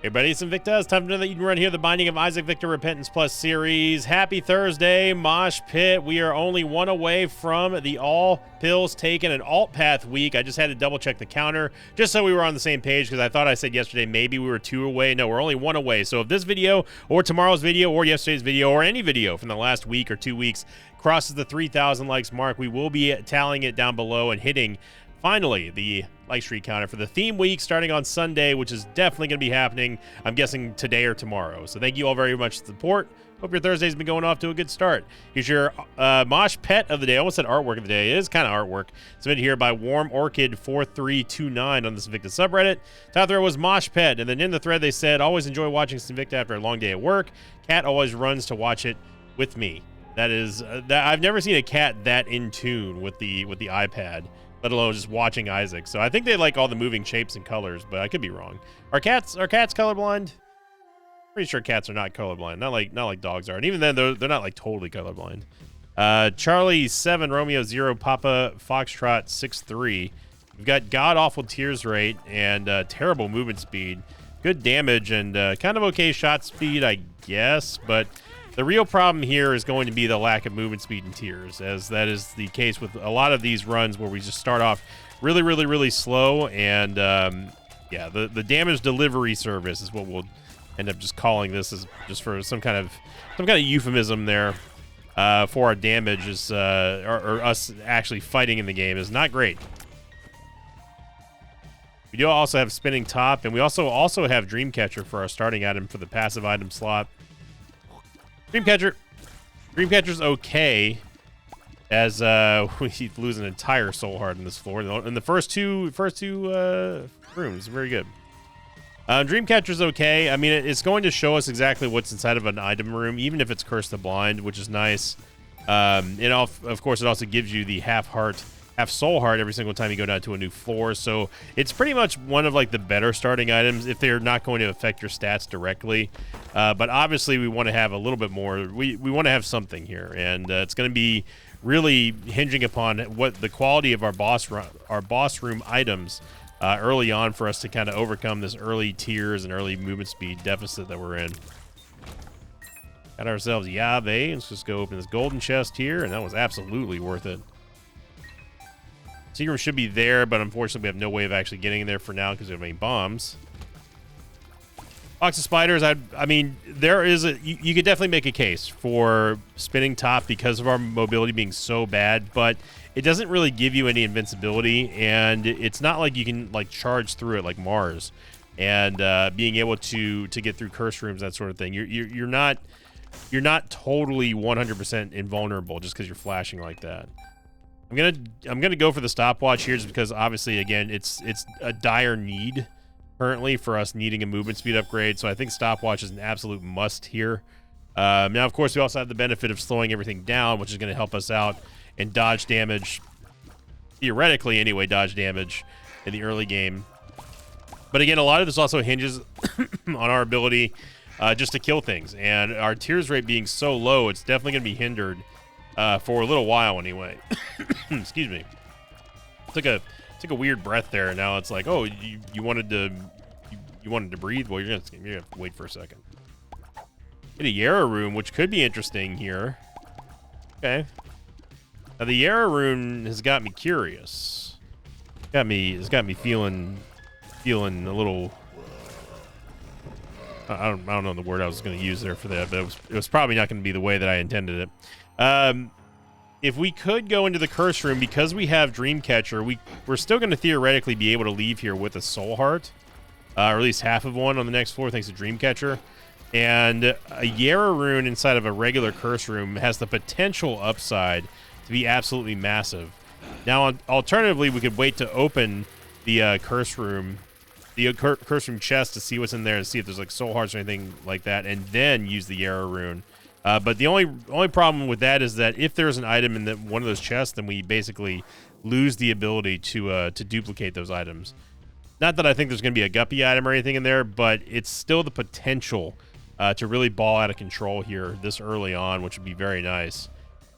Everybody, it's Invicta. It's time to know that you can run here the Binding of Isaac Victor Repentance Plus series. Happy Thursday, Mosh Pit. We are only one away from the all pills taken an alt path week. I just had to double check the counter just so we were on the same page because I thought I said yesterday maybe we were 2 away. No, we're only 1 away. So if this video or tomorrow's video or yesterday's video or any video from the last week or 2 weeks crosses the 3,000 likes mark, we will be tallying it down below and hitting finally the like streak counter for the theme week starting on Sunday, which is definitely going to be happening, I'm guessing today or tomorrow. So thank you all very much for the support. Hope your Thursday's been going off to a good start. Here's your Mosh Pet of the day. I almost said artwork of the day. It is kind of artwork. Submitted here by Warm Orchid 4329 on the Invicta subreddit. Top thread was Mosh Pet, and then in the thread they said, always enjoy watching Invicta after a long day at work. Cat always runs to watch it with me. That is, I've never seen a cat that in tune with the iPad, let alone just watching Isaac. So I think they like all the moving shapes and colors, but I could be wrong. Are cats colorblind? Pretty sure cats are not colorblind. Not like dogs are. And even then, they're not like totally colorblind. Charlie 7, Romeo 0, Papa Foxtrot 6-3. We've got god-awful tears rate and terrible movement speed. Good damage and kind of okay shot speed, I guess, but the real problem here is going to be the lack of movement speed and tears, as that is the case with a lot of these runs where we just start off really slow, and yeah, the damage delivery service is what we'll end up just calling this, as just for some kind of euphemism there for our damage is or us actually fighting in the game is not great. We do also have Spinning Top, and we also have Dreamcatcher for our starting item for the passive item slot. Dreamcatcher's okay, as we lose an entire soul heart in this floor in the first two rooms. Very good. Dreamcatcher's okay. I mean, it's going to show us exactly what's inside of an item room, even if it's Curse the Blind, which is nice. Of course, it also gives you the half soul heart every single time you go down to a new floor. So it's pretty much one of like the better starting items if they're not going to affect your stats directly. But obviously we want to have a little bit more. We want to have something here, and it's going to be really hinging upon what the quality of our boss room items early on for us to kind of overcome this early tiers and early movement speed deficit that we're in. Got ourselves Yave. Let's just go open this golden chest here, and that was absolutely worth it. Secret room should be there, but unfortunately we have no way of actually getting in there for now because we don't have any bombs. Box of spiders, I mean, there is you could definitely make a case for Spinning Top because of our mobility being so bad, but it doesn't really give you any invincibility, and it's not like you can like charge through it like Mars, and being able to get through curse rooms, that sort of thing. You're not totally 100% invulnerable just because you're flashing like that. I'm gonna go for the stopwatch here just because obviously again it's a dire need currently for us needing a movement speed upgrade, so I think stopwatch is an absolute must here. Now of course we also have the benefit of slowing everything down, which is going to help us out and dodge damage, theoretically anyway, dodge damage in the early game. But again, a lot of this also hinges on our ability just to kill things, and our tears rate being so low, it's definitely going to be hindered for a little while anyway. Excuse me. Took a weird breath there, and now it's like, oh, you wanted to breathe? Well, you're gonna have to wait for a second. Get a Yara rune, which could be interesting here. Okay. Now the Yara rune has got me curious. It's got me feeling a little. I don't know the word I was going to use there for that, but it was probably not going to be the way that I intended it. If we could go into the curse room, because we have Dreamcatcher, we're still going to theoretically be able to leave here with a soul heart, or at least half of one on the next floor thanks to Dreamcatcher. And a Yara rune inside of a regular curse room has the potential upside to be absolutely massive. Now, alternatively, we could wait to open the curse room chest to see what's in there and see if there's like soul hearts or anything like that, and then use the Yara rune. But the only problem with that is that if there's an item in one of those chests, then we basically lose the ability to duplicate those items. Not that I think there's going to be a guppy item or anything in there, but it's still the potential to really ball out of control here this early on, which would be very nice.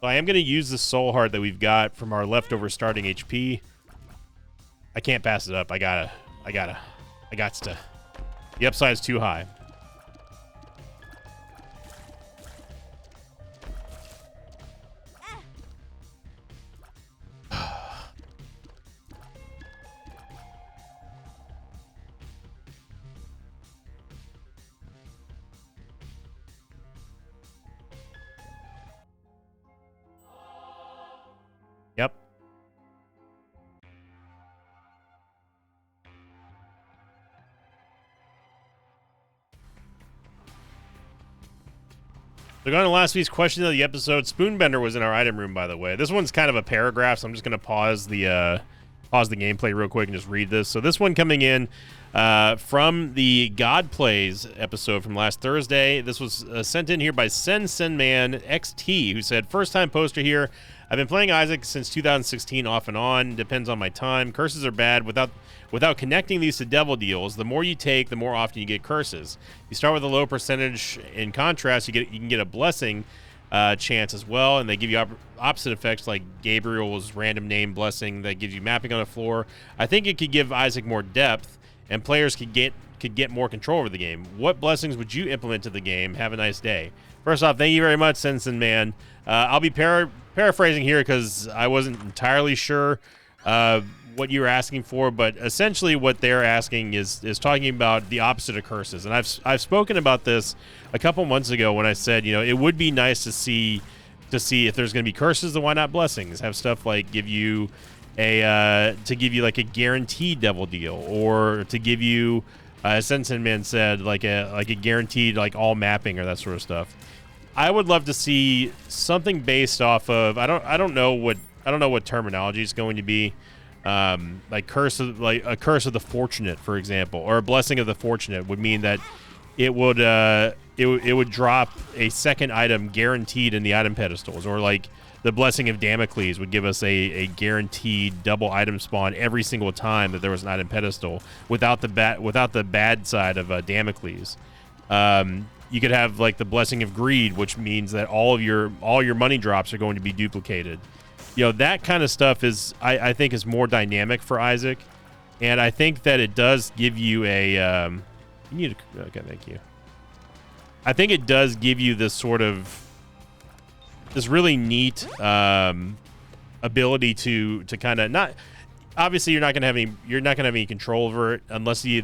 So I am going to use the soul heart that we've got from our leftover starting HP. I can't pass it up. I got to. The upside is too high. Yep. So going to last week's question of the episode, Spoonbender was in our item room, by the way. This one's kind of a paragraph, so I'm just going to pause the gameplay real quick and just read this. So this one coming in from the God Plays episode from last Thursday. This was sent in here by Senman XT, who said, first time poster here. I've been playing Isaac since 2016 off and on. Depends on my time. Curses are bad. Without connecting these to devil deals, the more you take, the more often you get curses. You start with a low percentage. In contrast, you can get a blessing chance as well, and they give you opposite effects like Gabriel's random name blessing that gives you mapping on the floor. I think it could give Isaac more depth, and players could get more control over the game. What blessings would you implement to the game? Have a nice day. First off, thank you very much, Sensen Man. I'll be paraphrasing here because I wasn't entirely sure what you were asking for, but essentially what they're asking is talking about the opposite of curses. And I've spoken about this a couple months ago when I said, you know, it would be nice to see if there's going to be curses, then why not blessings? Have stuff like give you like a guaranteed devil deal, or to give you, as Sensen Man said, like a guaranteed like all mapping or that sort of stuff. I would love to see something based off of I don't know what terminology is going to be, like a curse of the fortunate, for example, or a blessing of the fortunate would mean that it would drop a second item guaranteed in the item pedestals, or like the blessing of Damocles would give us a guaranteed double item spawn every single time that there was an item pedestal without the bad side of Damocles. You could have like the blessing of greed, which means that all your money drops are going to be duplicated. You know, that kind of stuff is I think is more dynamic for Isaac, and I think that it does give you a okay, thank you. I think it does give you this sort of this really neat ability to kind of not. Obviously, you're not gonna have any control over it unless you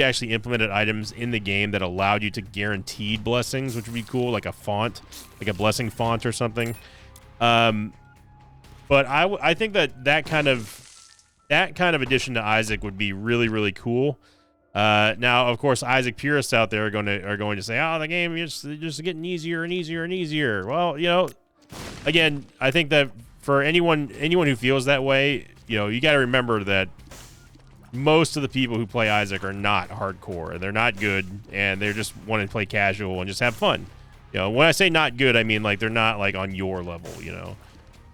actually implemented items in the game that allowed you to guaranteed blessings, which would be cool, like a font, like a blessing font or something. But I think that kind of addition to Isaac would be really, really cool. Now, of course, Isaac purists out there are going to say, "Oh, the game is just getting easier and easier and easier." Well, you know, again, I think that for anyone who feels that way, you know, you got to remember that most of the people who play Isaac are not hardcore. They're not good, and they're just want to play casual and just have fun. You know, when I say not good, I mean like they're not like on your level. You know,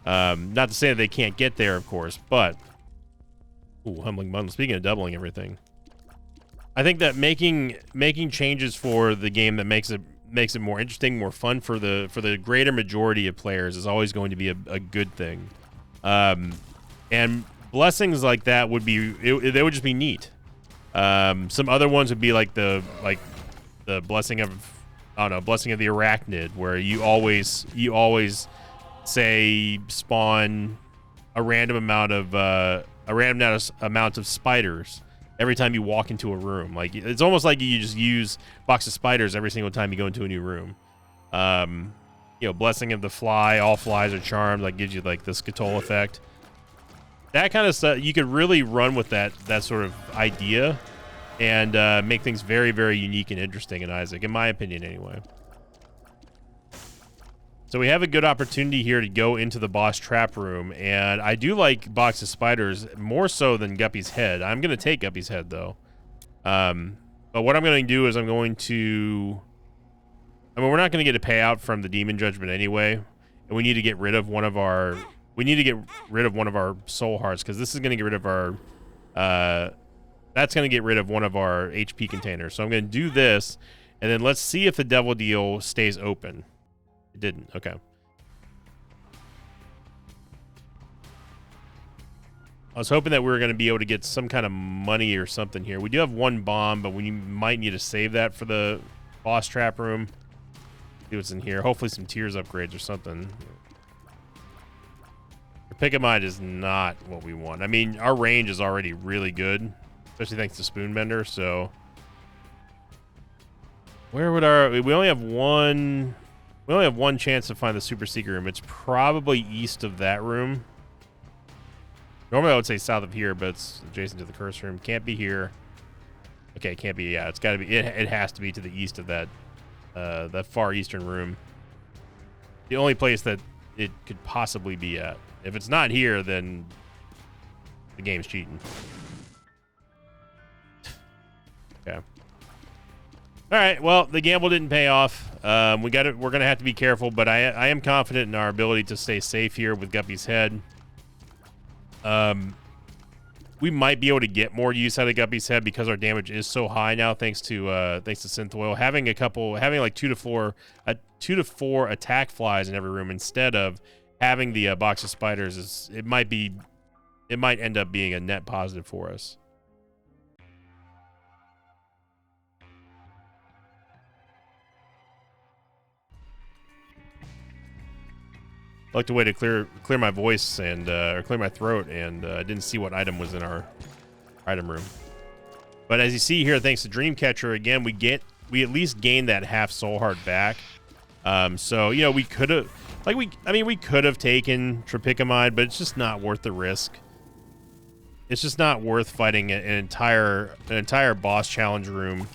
not to say that they can't get there, of course, but humbling bundle. Speaking of doubling everything, I think that making changes for the game that makes it more interesting, more fun for the greater majority of players is always going to be a good thing. And blessings like that would be they would just be neat. Some other ones would be like the blessing of blessing of the arachnid, where you always say spawn a random amount of spiders every time you walk into a room. Like it's almost like you just use box of spiders every single time you go into a new room. You know, blessing of the fly, all flies are charmed, like gives you like the Skittle effect. That kind of stuff, you could really run with that sort of idea and make things very, very unique and interesting in Isaac, in my opinion anyway. So we have a good opportunity here to go into the boss trap room, and I do like box of spiders more so than Guppy's head. I'm going to take Guppy's head, though. But what I'm going to do is we're not going to get a payout from the Demon Judgment anyway, and we need to get rid of one of our soul hearts, because this is going to get rid of our that's going to get rid of one of our HP containers. So I'm going to do this, and then let's see if the devil deal stays open. It didn't. Okay. I was hoping that we were going to be able to get some kind of money or something here. We do have one bomb, but we might need to save that for the boss trap room. See what's in here. Hopefully some tears upgrades or something. Pickamide is not what we want. I mean, our range is already really good, especially thanks to Spoonbender, so... Where would our... We only have one chance to find the super secret room. It's probably east of that room. Normally I would say south of here, but it's adjacent to the curse room. Can't be here. Okay, can't be. Yeah, it's got to be. It has to be to the east of that that far eastern room. The only place that it could possibly be at. If it's not here, then the game's cheating. Okay. All right. Well, the gamble didn't pay off. We're gonna have to be careful, but I am confident in our ability to stay safe here with Guppy's head. We might be able to get more use out of Guppy's head because our damage is so high now, thanks to Synth Oil. Having like 2 to 4 attack flies in every room instead of having the box of spiders it might end up being a net positive for us. I like to wait to clear my voice and or clear my throat, and I didn't see what item was in our item room. But as you see here, thanks to Dreamcatcher again, we at least gained that half soul heart back. So you know, we could have we could have taken Tropicamide, but it's just not worth the risk. It's just not worth fighting an entire boss challenge room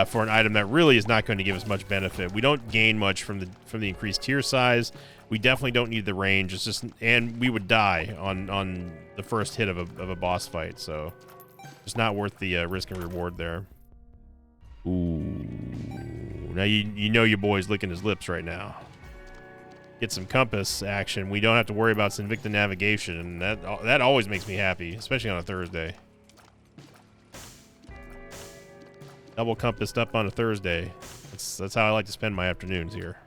for an item that really is not going to give us much benefit. We don't gain much from the increased tier size. We definitely don't need the range. It's just, and we would die on the first hit of a boss fight. So it's not worth the risk and reward there. Ooh, now you know your boy's licking his lips right now. Get some compass action. We don't have to worry about Sinvicta navigation, and that always makes me happy, especially on a Thursday. Double compassed up on a Thursday. That's how I like to spend my afternoons here.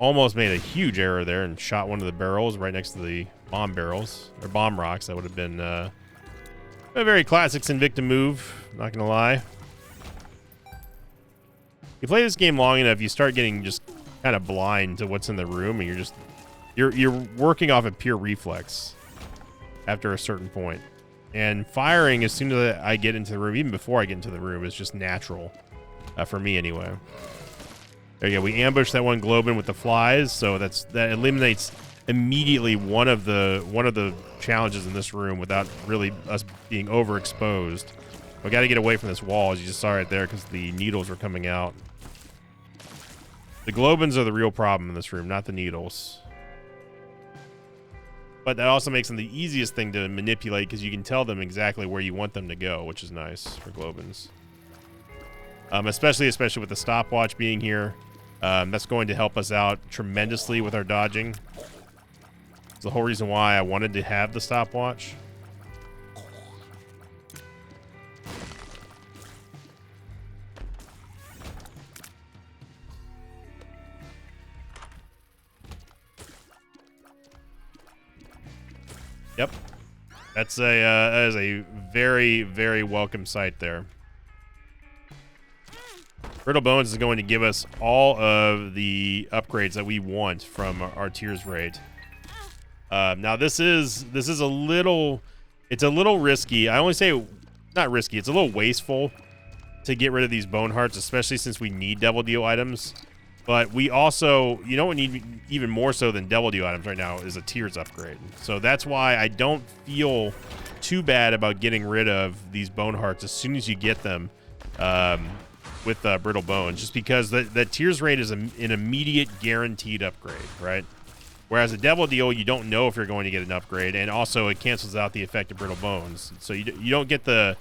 Almost made a huge error there and shot one of the barrels right next to the bomb barrels, or bomb rocks. That would have been a very classic Sinvicta move, not gonna lie. You play this game long enough, you start getting just kind of blind to what's in the room, and you're working off a pure reflex after a certain point. And firing as soon as I get into the room, even before I get into the room, is just natural for me anyway. There you go. We ambushed that one Globin with the flies, so that eliminates immediately one of the challenges in this room without really us being overexposed. We got to get away from this wall, as you just saw right there, because the needles are coming out. The Globins are the real problem in this room, not the needles. But that also makes them the easiest thing to manipulate, because you can tell them exactly where you want them to go, which is nice for Globins. Especially with the stopwatch being here. That's going to help us out tremendously with our dodging. It's the whole reason why I wanted to have the stopwatch. Yep. That is a very, very welcome sight there. Brittle Bones is going to give us all of the upgrades that we want from our Tears raid. Now this is a little risky. I only say not risky. It's a little wasteful to get rid of these Bone Hearts, especially since we need Devil Deal items. But we also, you know what we need even more so than Devil Deal items right now is a Tears upgrade. So that's why I don't feel too bad about getting rid of these Bone Hearts as soon as you get them. With Brittle Bones, just because that Tears rate is an immediate guaranteed upgrade, right? Whereas a Devil Deal, you don't know if you're going to get an upgrade, and also it cancels out the effect of Brittle Bones, so you don't get the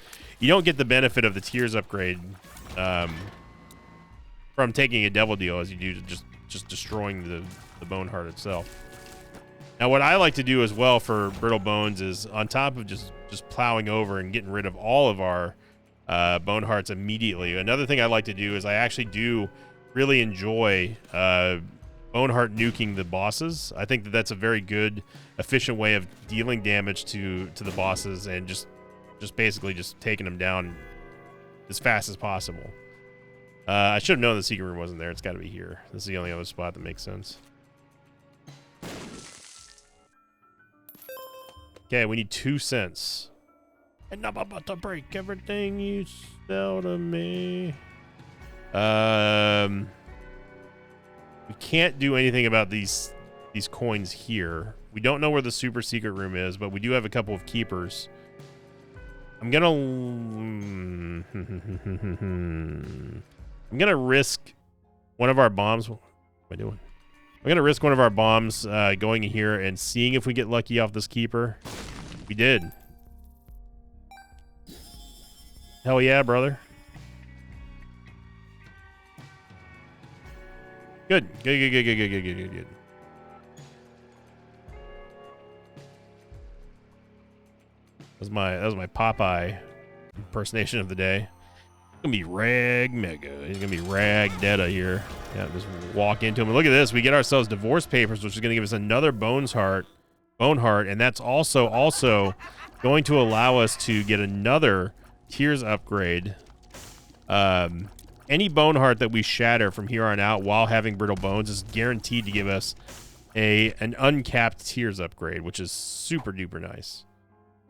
benefit of the Tears upgrade from taking a Devil Deal as you do to just destroying the Bone Heart itself. Now, what I like to do as well for Brittle Bones is, on top of just plowing over and getting rid of all of our Bone Hearts immediately, another thing I like to do is I actually do really enjoy Boneheart nuking the bosses. I think that that's a very good, efficient way of dealing damage to the bosses and just basically just taking them down as fast as possible. I should have known the secret room wasn't there. It's got to be here. This is the only other spot that makes sense. Okay, we need 2 cents. And I'm about to break everything you sell to me. We can't do anything about these coins here. We don't know where the super secret room is, but we do have a couple of keepers. I'm gonna risk one of our bombs. What am I doing? I'm gonna risk one of our bombs going in here and seeing if we get lucky off this keeper. We did. Hell yeah, brother. Good. Good. That was my Popeye impersonation of the day. It's gonna be Rag Mega. He's gonna be Rag Detta here. Yeah, just walk into him. And look at this. We get ourselves divorce papers, which is gonna give us another Boneheart, and that's also going to allow us to get another Tears upgrade. Any Boneheart that we shatter from here on out while having Brittle Bones is guaranteed to give us an uncapped Tears upgrade, which is super duper nice.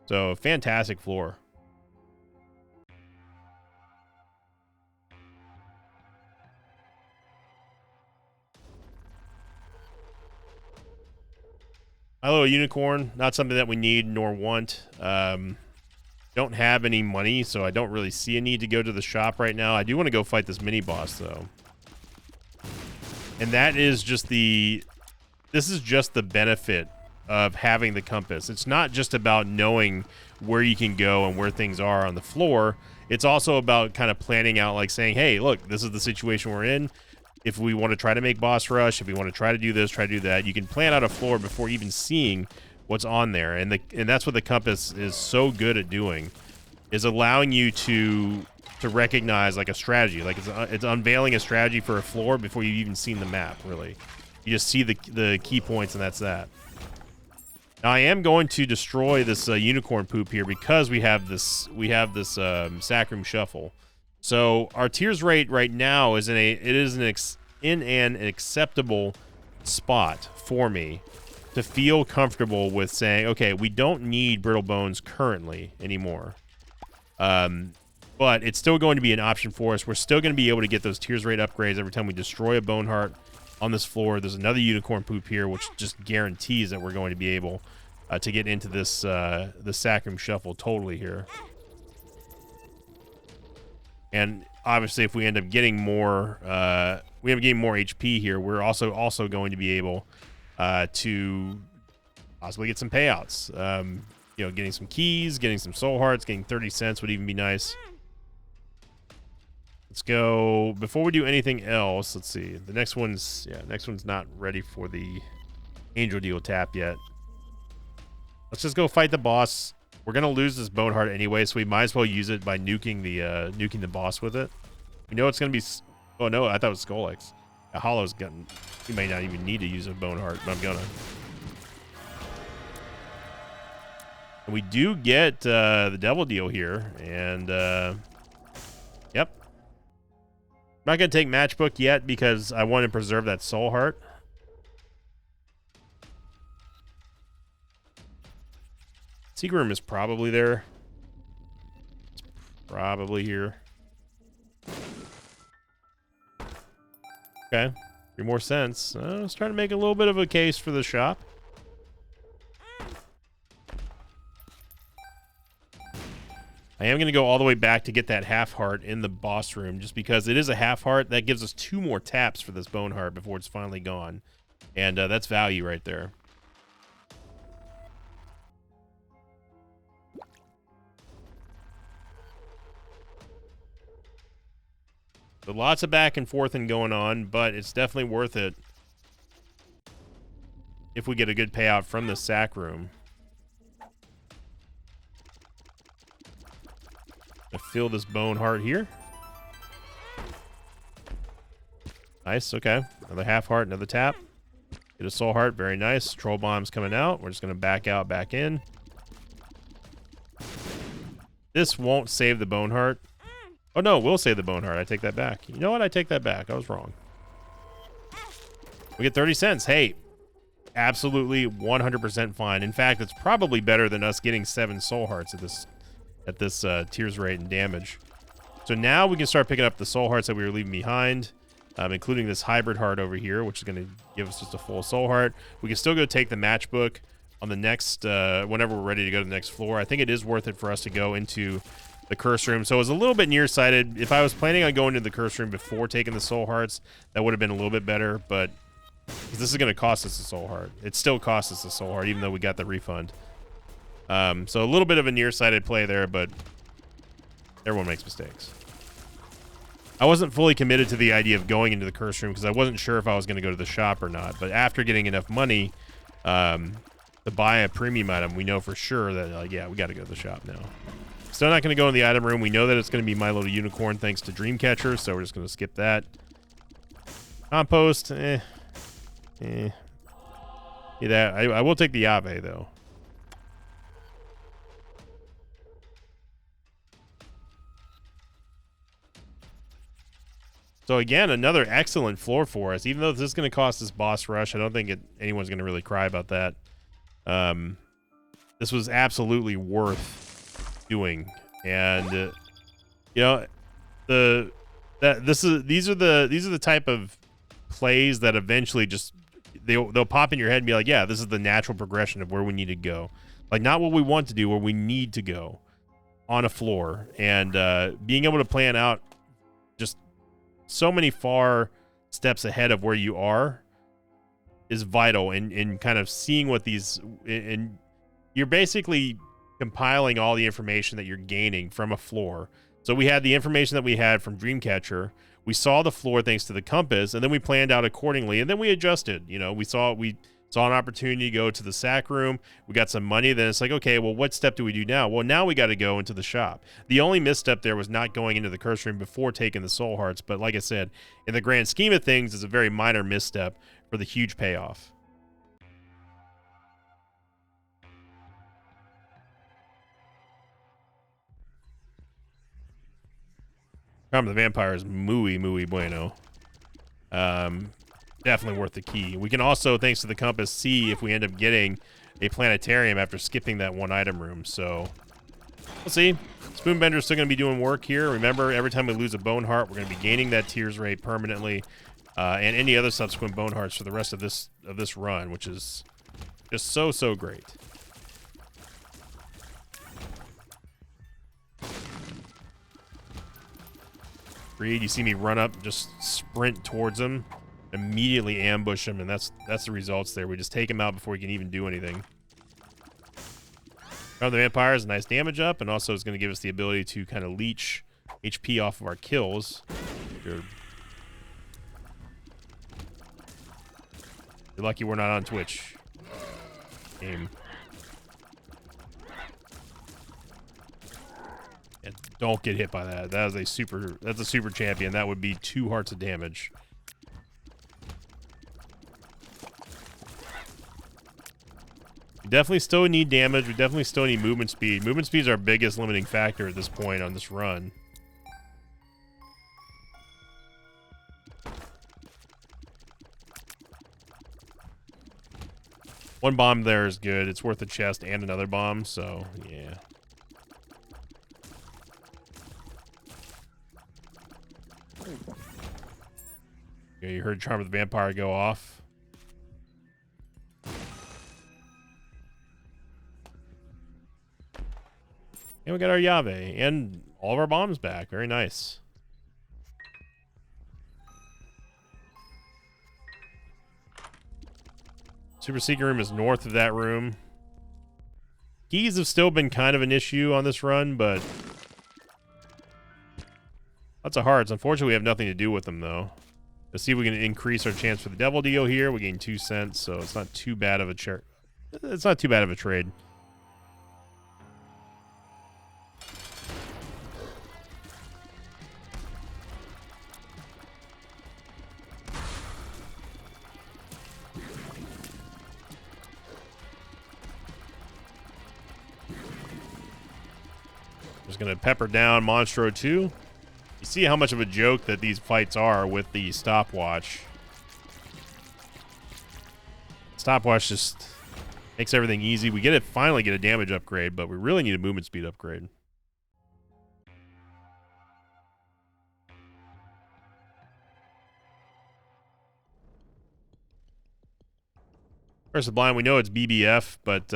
So, fantastic floor. My little unicorn, not something that we need nor want. Don't have any money, so I don't really see a need to go to the shop right now. I do want to go fight this mini boss, though. And that is just this is just the benefit of having the compass. It's not just about knowing where you can go and where things are on the floor. It's also about kind of planning out, like saying, hey, look, this is the situation we're in. If we want to try to make boss rush, if we want to try to do this, try to do that, you can plan out a floor before even seeing what's on there. And that's what the compass is so good at doing, is allowing you to recognize like a strategy. Like it's unveiling a strategy for a floor before you've even seen the map, really. You just see the key points, and that's that. Now, I am going to destroy this unicorn poop here because we have this Sacrum Shuffle. So our Tears rate right now is in an acceptable spot for me to feel comfortable with saying, okay, we don't need Brittle Bones currently anymore. But it's still going to be an option for us. We're still going to be able to get those Tears rate upgrades every time we destroy a Boneheart on this floor. There's another unicorn poop here, which just guarantees that we're going to be able to get into this the Sacrum Shuffle totally here. And obviously, if we end up getting more, more HP here, we're also going to be able to possibly get some payouts. Getting some keys, getting some soul hearts, getting 30 cents would even be nice. Let's go. Before we do anything else, let's see. The next one's not ready for the Angel Deal tap yet. Let's just go fight the boss. We're gonna lose this Boneheart anyway, so we might as well use it by nuking the boss with it. We know it's gonna be. Oh no, I thought it was Skullx. Hollow's gotten. We may not even need to use a Boneheart, but I'm gonna. And we do get the Devil Deal here, and yep. I'm not gonna take Matchbook yet because I want to preserve that Soul Heart. Secret room is probably there. It's probably here. Okay, 3 more cents. Let's try to make a little bit of a case for the shop. I am going to go all the way back to get that half heart in the boss room, just because it is a half heart. That gives us 2 more taps for this Boneheart before it's finally gone. And that's value right there. So lots of back and forth and going on, but it's definitely worth it if we get a good payout from the sack room. I fill this Boneheart here. Nice, okay. Another half heart, another tap. Get a soul heart. Very nice. Troll bomb's coming out. We're just going to back out, back in. This won't save the bone heart. Oh, no, we'll save the bone heart. I take that back. You know what? I take that back. I was wrong. We get 30 cents. Hey, absolutely 100% fine. In fact, it's probably better than us getting 7 soul hearts at this tears rate and damage. So now we can start picking up the soul hearts that we were leaving behind, including this hybrid heart over here, which is going to give us just a full soul heart. We can still go take the matchbook on the next, whenever we're ready to go to the next floor. I think it is worth it for us to go into the curse room. So it was a little bit nearsighted. If I was planning on going to the curse room before taking the soul hearts, that would have been a little bit better, but this is going to cost us a soul heart. It still costs us a soul heart, even though we got the refund. So a little bit of a nearsighted play there, but everyone makes mistakes. I wasn't fully committed to the idea of going into the curse room because I wasn't sure if I was going to go to the shop or not. But after getting enough money to buy a premium item, we know for sure that, yeah, we got to go to the shop now. Still not going to go in the item room. We know that it's going to be My Little Unicorn thanks to Dreamcatcher, so we're just going to skip that. Compost, Yeah, I will take the Ave, though. So again, another excellent floor for us. Even though this is going to cost us boss rush, I don't think anyone's going to really cry about that. This was absolutely worth doing, and you know, these are the type of plays that eventually just they'll pop in your head and be like, yeah, this is the natural progression of where we need to go. Like, not what we want to do, where we need to go on a floor, and being able to plan out just so many far steps ahead of where you are is vital in kind of seeing what these, and you're basically compiling all the information that you're gaining from a floor. So we had the information that we had from Dreamcatcher. We saw the floor thanks to the compass, and then we planned out accordingly, and then we adjusted. You know, we saw an opportunity to go to the sack room. We got some money. Then it's like, okay, well, what step do we do now? Well, now we got to go into the shop. The only misstep there was not going into the curse room before taking the soul hearts. But like I said, in the grand scheme of things, it's a very minor misstep for the huge payoff. Charm of the Vampire is muy bueno. Definitely worth the key. We can also, thanks to the compass, see if we end up getting a planetarium after skipping that one item room. So we'll see. Spoonbender's still going to be doing work here. Remember, every time we lose a bone heart, we're going to be gaining that tears rate permanently, and any other subsequent bone hearts for the rest of this run, which is just so great. Reed, you see me run up, just sprint towards him, immediately ambush him, and that's the results there. We just take him out before he can even do anything. The Vampire is a nice damage up, and also is going to give us the ability to kind of leech HP off of our kills. You're lucky we're not on Twitch. Game. Yeah, don't get hit by that. That's a super champion. That would be 2 hearts of damage. We definitely still need damage. We definitely still need movement speed. Movement speed is our biggest limiting factor at this point on this run. One bomb there is good. It's worth a chest and another bomb, so yeah. Yeah, you heard Charm of the Vampire go off. And we got our Yave and all of our bombs back. Very nice. Super Secret Room is north of that room. Keys have still been kind of an issue on this run, but lots of hearts. Unfortunately, we have nothing to do with them, though. Let's see if we can increase our chance for the Devil Deal here. We gain 2 cents, so it's not too bad of a It's not too bad of a trade. Just gonna pepper down Monstro 2. You see how much of a joke that these fights are with the stopwatch. Stopwatch just makes everything easy. We finally get a damage upgrade, but we really need a movement speed upgrade. Curse of Blind, we know it's BBF, but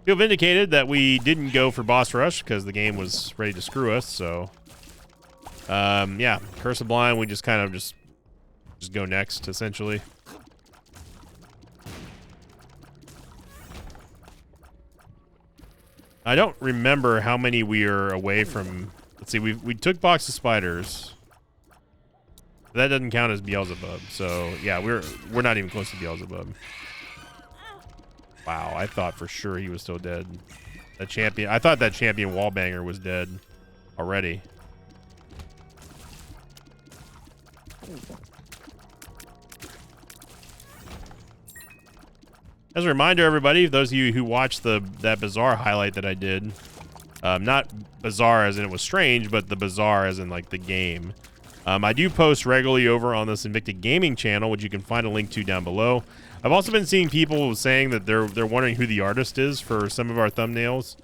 feel vindicated that we didn't go for boss rush because the game was ready to screw us. So, yeah, Curse of Blind, we just kind of just go next, essentially. I don't remember how many we are away from. Let's see, we took Box of Spiders. That doesn't count as Beelzebub. So yeah, we're not even close to Beelzebub. Wow, I thought for sure he was still dead. That champion, I thought that champion Wallbanger was dead already. As a reminder, everybody, those of you who watched that bizarre highlight that I did, not bizarre as in it was strange, but the bizarre as in like the game. I do post regularly over on this Invicta Gaming channel, which you can find a link to down below. I've also been seeing people saying that they're wondering who the artist is for some of our thumbnails,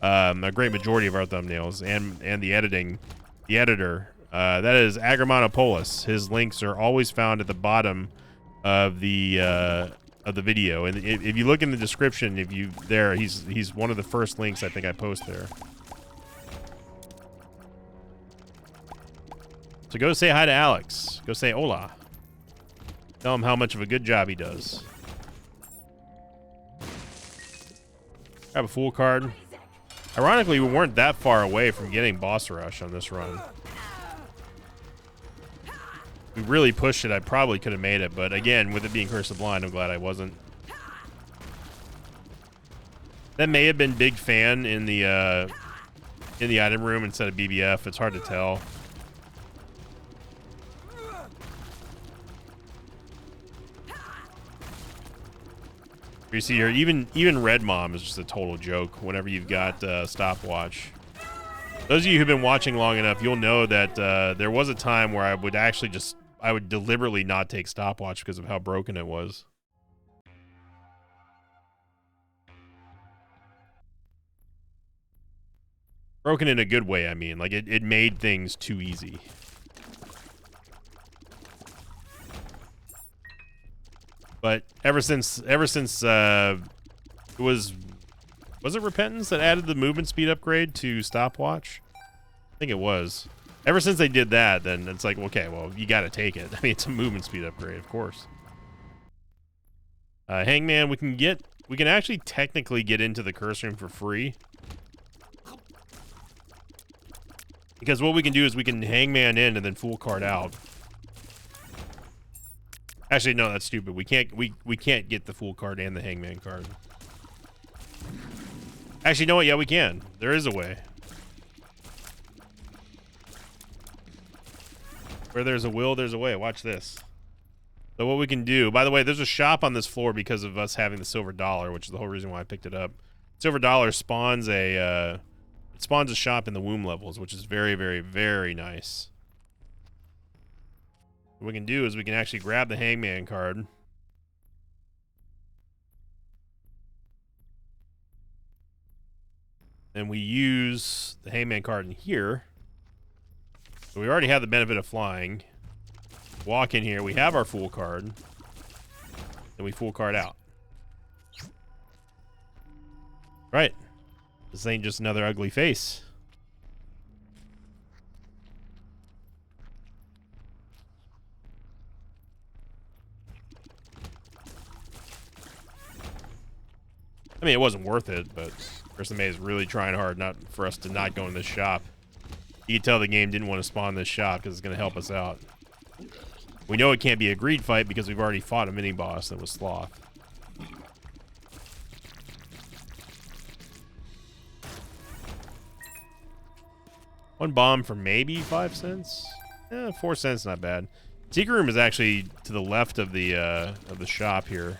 a great majority of our thumbnails, and the editor. That is Agramanopolis. His links are always found at the bottom of the video, and if you look in the description, he's one of the first links I think I post there. So go say hi to Alex. Go say hola. Tell him how much of a good job he does. Grab a Fool card. Ironically, we weren't that far away from getting boss rush on this run. We really pushed it. I probably could have made it, but again, with it being Curse of Blind, I'm glad I wasn't. That may have been Big Fan in the item room instead of BBF. It's hard to tell. You see here, even Red Mom is just a total joke whenever you've got stopwatch. Those of you who've been watching long enough, you'll know that there was a time where I would deliberately not take stopwatch because of how broken it was. Broken in a good way, I mean. Like, it made things too easy. But ever since it was it Repentance that added the movement speed upgrade to stopwatch? I think it was. Ever since they did that, then it's like, okay, well, you got to take it. I mean, it's a movement speed upgrade, of course. Hangman, we can actually technically get into the curse room for free. Because what we can do is we can Hangman in and then Fool card out. Actually, no, that's stupid. We can't get the Fool card and the Hangman card. Actually, you know what? Yeah, we can. There is a way. Where there's a will, there's a way. Watch this. So what we can do, by the way, there's a shop on this floor because of us having the silver dollar, which is the whole reason why I picked it up. Silver dollar spawns a shop in the womb levels, which is very, very, very nice. What we can do is we can actually grab the Hangman card. And we use the Hangman card in here. So we already have the benefit of flying. Walk in here, we have our Fool card. Then we Fool card out. Right. This ain't just another ugly face. I mean, it wasn't worth it, but Kristen May is really trying hard not for us to not go in this shop. You can tell the game didn't want to spawn this shop because it's going to help us out. We know it can't be a greed fight because we've already fought a mini-boss that was Sloth. One bomb for maybe 5 cents? 4 cents, not bad. Secret room is actually to the left of the shop here.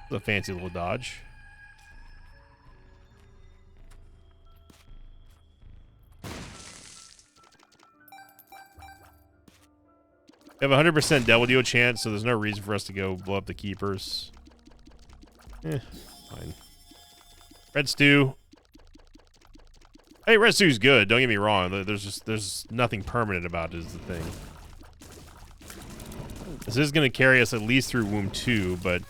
It's a fancy little dodge. We have a 100% Devil Deal chance, so there's no reason for us to go blow up the keepers. Fine. Red Stew. Hey, Red Stew's good. Don't get me wrong. There's nothing permanent about it is the thing. This is going to carry us at least through Womb 2, but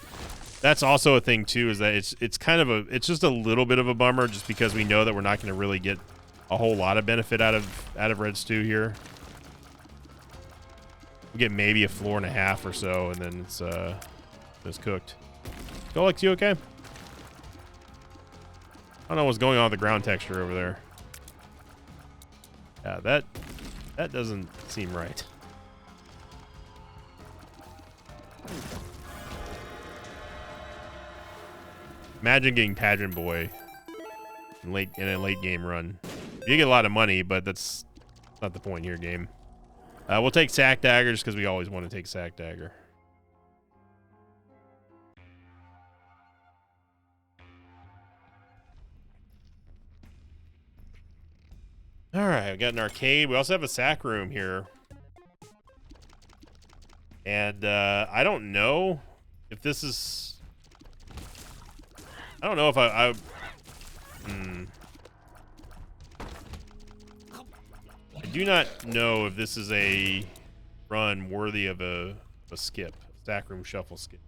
that's also a thing too. Is that it's kind of it's just a little bit of a bummer, just because we know that we're not going to really get a whole lot of benefit out of Red Stew here. We get maybe a floor and a half or so, and then it's cooked. Golex, you okay? I don't know what's going on with the ground texture over there. Yeah, that doesn't seem right. Imagine getting Pageant Boy in a late game run. You get a lot of money, but that's not the point here, game. We'll take Sack Dagger just because we always want to take Sack Dagger. All right, we got an arcade. We also have a sack room here. And I don't know if this is... I don't know if I do not know if this is a run worthy of a skip. Stack room shuffle skip.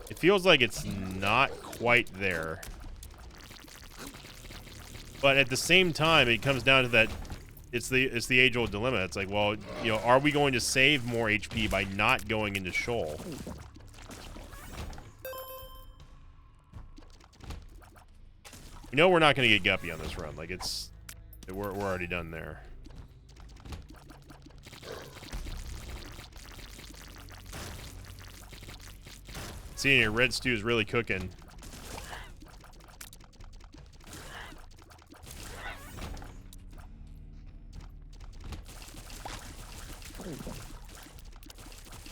It feels like it's not quite there. But at the same time, it comes down to that it's the age-old dilemma. It's like, well, you know, are we going to save more HP by not going into Shoal? We know we're not going to get Guppy on this run. Like, we're already done there. Seeing your Red Stew is really cooking.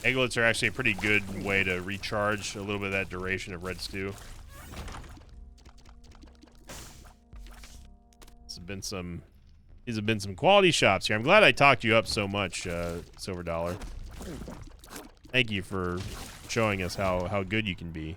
Egglets are actually a pretty good way to recharge a little bit of that duration of Red Stew. These have been some quality shots here. I'm glad I talked you up so much, Silver Dollar. Thank you for showing us how good you can be.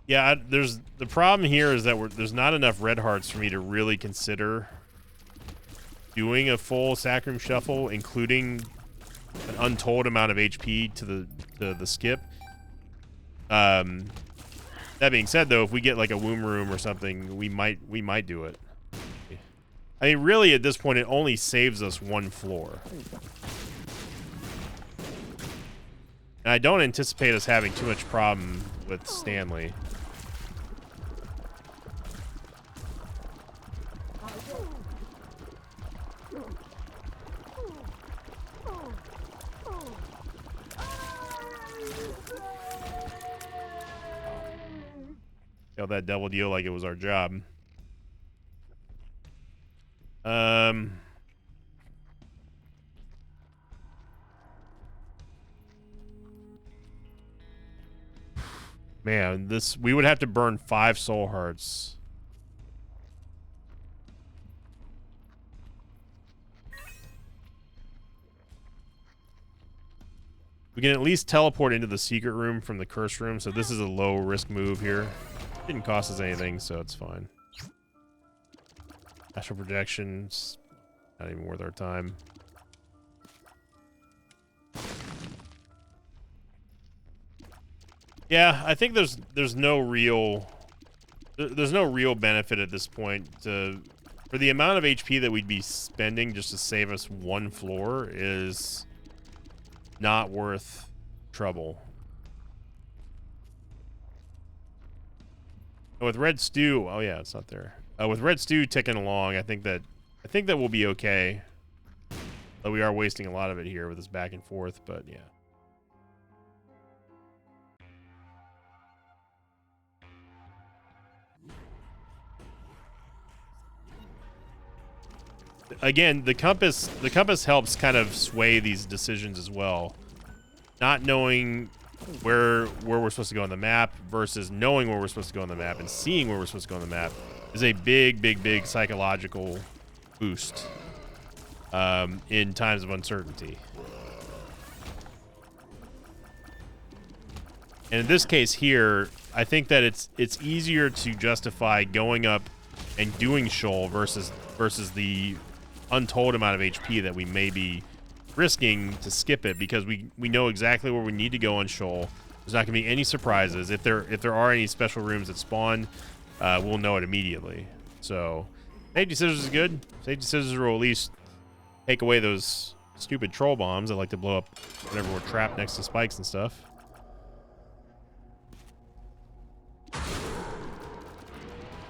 Yeah, the problem here is that there's not enough red hearts for me to really consider doing a full Sack Room Shuffle, including an untold amount of HP to the skip. That being said, though, if we get like a Womb Room or something, we might do it. I mean, really, at this point, it only saves us one floor. And I don't anticipate us having too much problem with Stanley. That double deal like it was our job. Man, we would have to burn 5 soul hearts. We can at least teleport into the secret room from the curse room, so this is a low risk move here. Didn't cost us anything, so it's fine. Astral projections, not even worth our time. Yeah, I think there's no real benefit at this point for the amount of HP that we'd be spending just to save us one floor is not worth trouble. With Red Stew, oh yeah, it's not there. With Red Stew ticking along, I think that we'll be okay. Though we are wasting a lot of it here with this back and forth, but yeah. again, the compass helps kind of sway these decisions as well. Not knowing where we're supposed to go on the map versus knowing where we're supposed to go on the map and seeing where we're supposed to go on the map is a big psychological boost in times of uncertainty. And in this case here, I think that it's easier to justify going up and doing Shoal versus the untold amount of HP that we may be risking to skip it, because we know exactly where we need to go on Shoal. There's not going to be any surprises. If there are any special rooms that spawn, we'll know it immediately. So safety scissors is good. Safety scissors will at least take away those stupid troll bombs that like to blow up whenever we're trapped next to spikes and stuff.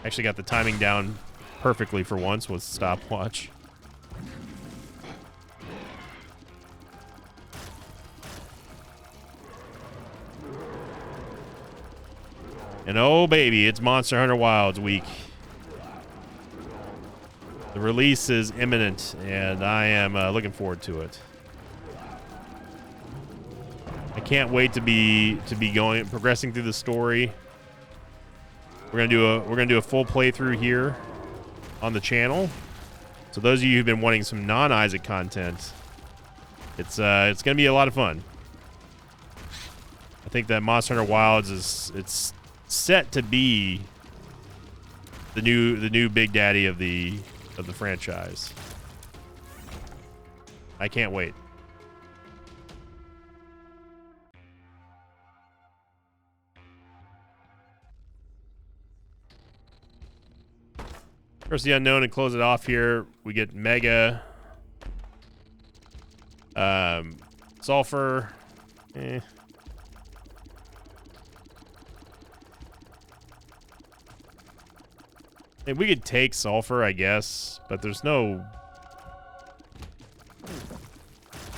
Actually got the timing down perfectly for once with stopwatch. And oh baby, it's Monster Hunter Wilds week. The release is imminent, and I am looking forward to it. I can't wait to be progressing through the story. We're gonna do a full playthrough here on the channel. So those of you who've been wanting some non-Isaac content, it's gonna be a lot of fun. I think that Monster Hunter Wilds it's set to be the new big daddy of the franchise. I can't wait. Curse the Unknown and close it off here. We get Mega, Sulfur. And we could take Sulfur, I guess, but there's no.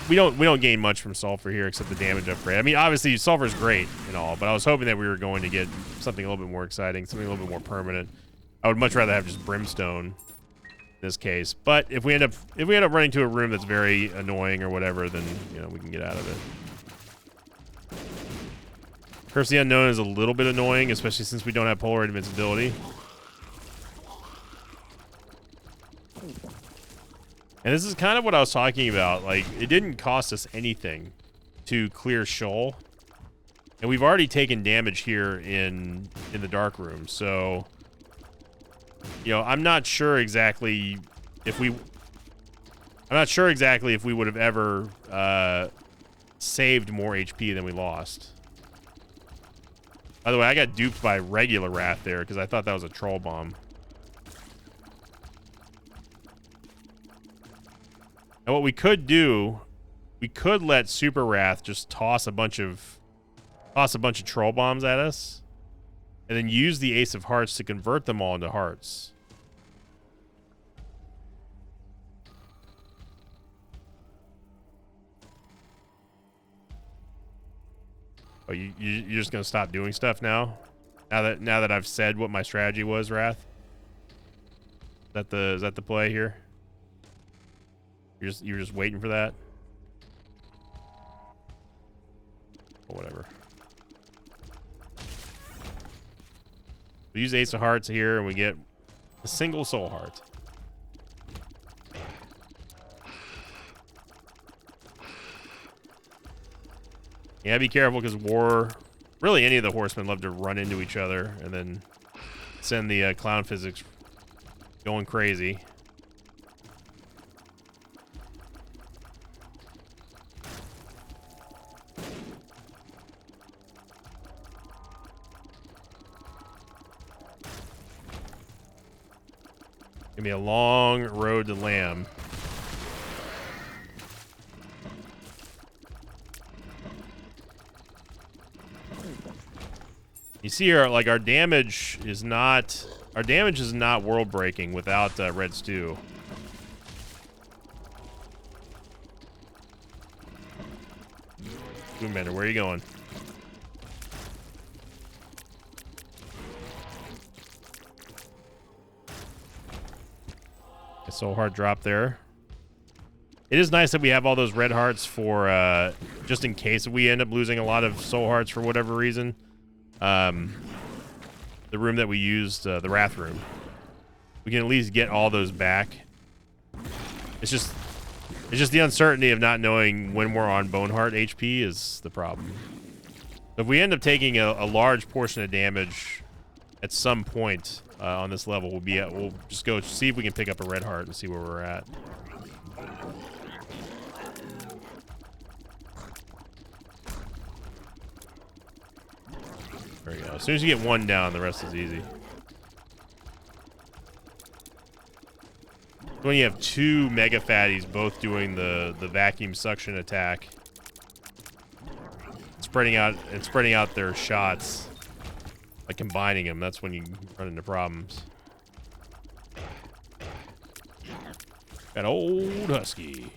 We don't gain much from Sulfur here except the damage upgrade. I mean, obviously Sulfur's great and all, but I was hoping that we were going to get something a little bit more exciting, something a little bit more permanent. I would much rather have just Brimstone in this case. But if we end up running to a room that's very annoying or whatever, then we can get out of it. Curse the Unknown is a little bit annoying, especially since we don't have Polaroid invincibility. And this is kind of what I was talking about. Like, it didn't cost us anything to clear Shoal, and we've already taken damage here in the dark room. So, I'm not sure exactly if we would have ever saved more HP than we lost. By the way, I got duped by regular Wrath there because I thought that was a troll bomb. And what we could do, we could let Super Wrath just toss a bunch of troll bombs at us, and then use the Ace of Hearts to convert them all into hearts. Oh, you're just gonna stop doing stuff now? Now that I've said what my strategy was, Wrath? Is that the play here? You're just waiting for that? Or whatever. We use Ace of Hearts here, and we get a single Soul Heart. Yeah, be careful, because really any of the horsemen love to run into each other and then send the clown physics going crazy. Gonna be a long road to Lamb. You see here, like, our damage is not world breaking without Red Stew. Boombender, where are you going? soul heart drop there. It is nice that we have all those red hearts for just in case we end up losing a lot of soul hearts for whatever reason. The room that we used, the Wrath room, we can at least get all those back. It's just the uncertainty of not knowing when we're on Boneheart HP is the problem. So if we end up taking a large portion of damage at some point on this level, we'll just go see if we can pick up a red heart and see where we're at. There we go. As soon as you get one down, the rest is easy. When you have two mega fatties both doing the vacuum suction attack, spreading out their shots, like combining them, that's when you run into problems. Got old Husky.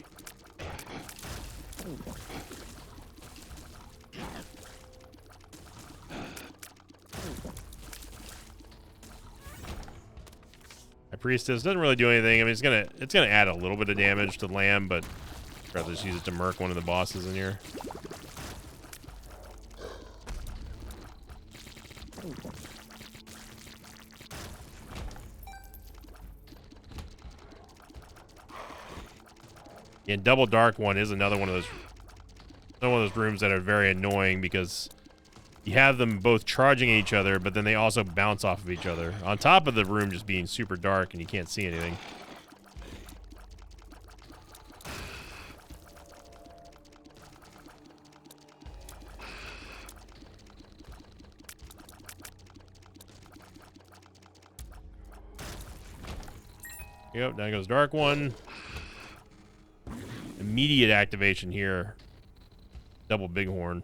Priestess doesn't really do anything. I mean, it's gonna add a little bit of damage to Lamb, but I'd rather just use it to murk one of the bosses in here. And Double Dark One is another one of those rooms that are very annoying because you have them both charging each other, but then they also bounce off of each other. On top of the room just being super dark and you can't see anything. Yep, down goes Dark One. Immediate activation here. Double Bighorn.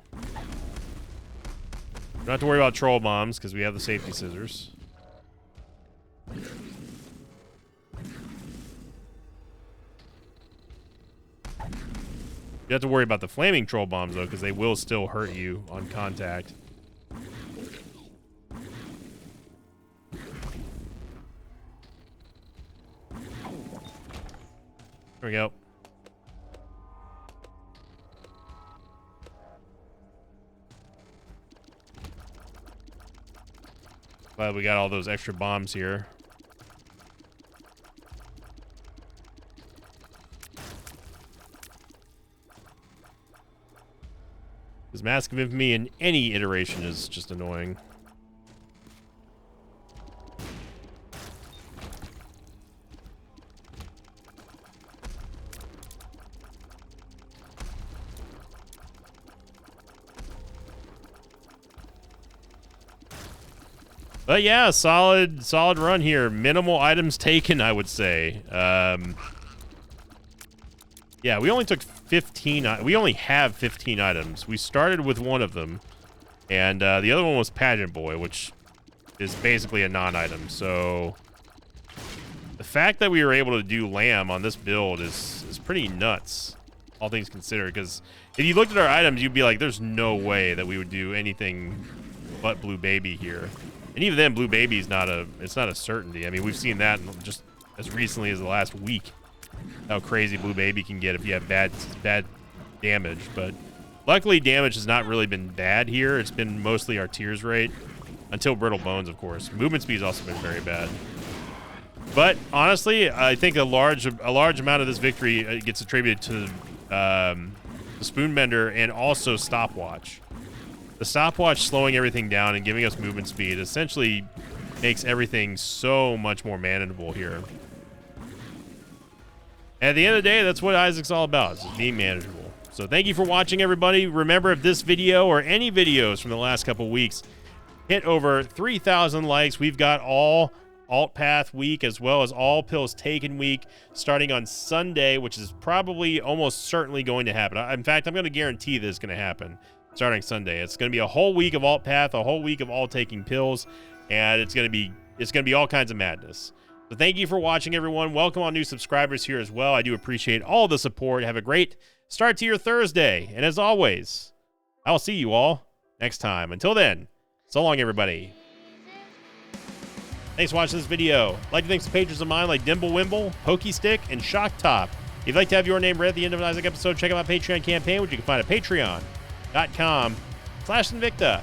Don't have to worry about troll bombs because we have the safety scissors. You have to worry about the flaming troll bombs though, because they will still hurt you on contact. There we go. Glad we got all those extra bombs here. Because Mask of Infamy in any iteration is just annoying. But yeah, solid run here. Minimal items taken, I would say. Yeah, we only took 15. We only have 15 items. We started with one of them, and the other one was Pageant Boy, which is basically a non-item. So the fact that we were able to do Lamb on this build is pretty nuts, all things considered. Because if you looked at our items, you'd be like, "There's no way that we would do anything but Blue Baby here." And even then, Blue Baby is not a certainty. I mean, we've seen that just as recently as the last week, how crazy Blue Baby can get if you have bad damage. But luckily, damage has not really been bad here. It's been mostly our tears rate, until Brittle Bones, of course. Movement speed's also been very bad. But honestly, I think a large amount of this victory gets attributed to the Spoonbender and also Stopwatch. The stopwatch slowing everything down and giving us movement speed essentially makes everything so much more manageable here. At the end of the day, that's what Isaac's all about, is being manageable. So thank you for watching, everybody. Remember, if this video or any videos from the last couple weeks hit over 3,000 likes, we've got all Alt Path week as well as all Pills Taken week starting on Sunday, which is probably almost certainly going to happen. In fact, I'm going to guarantee this is going to happen. Starting Sunday, it's going to be a whole week of Alt Path, a whole week of all taking pills, and it's going to be all kinds of madness. So thank you for watching, everyone. Welcome on new subscribers here as well. I do appreciate all the support. Have a great start to your Thursday, and as always, I will see you all next time. Until then, so long, everybody. Thanks for watching this video. I'd like to thank some patrons of mine like Dimblewimble, Pokestick, and Shock Top. If you'd like to have your name read at the end of an Isaac episode, check out my Patreon campaign, which you can find at patreon.com/Invicta.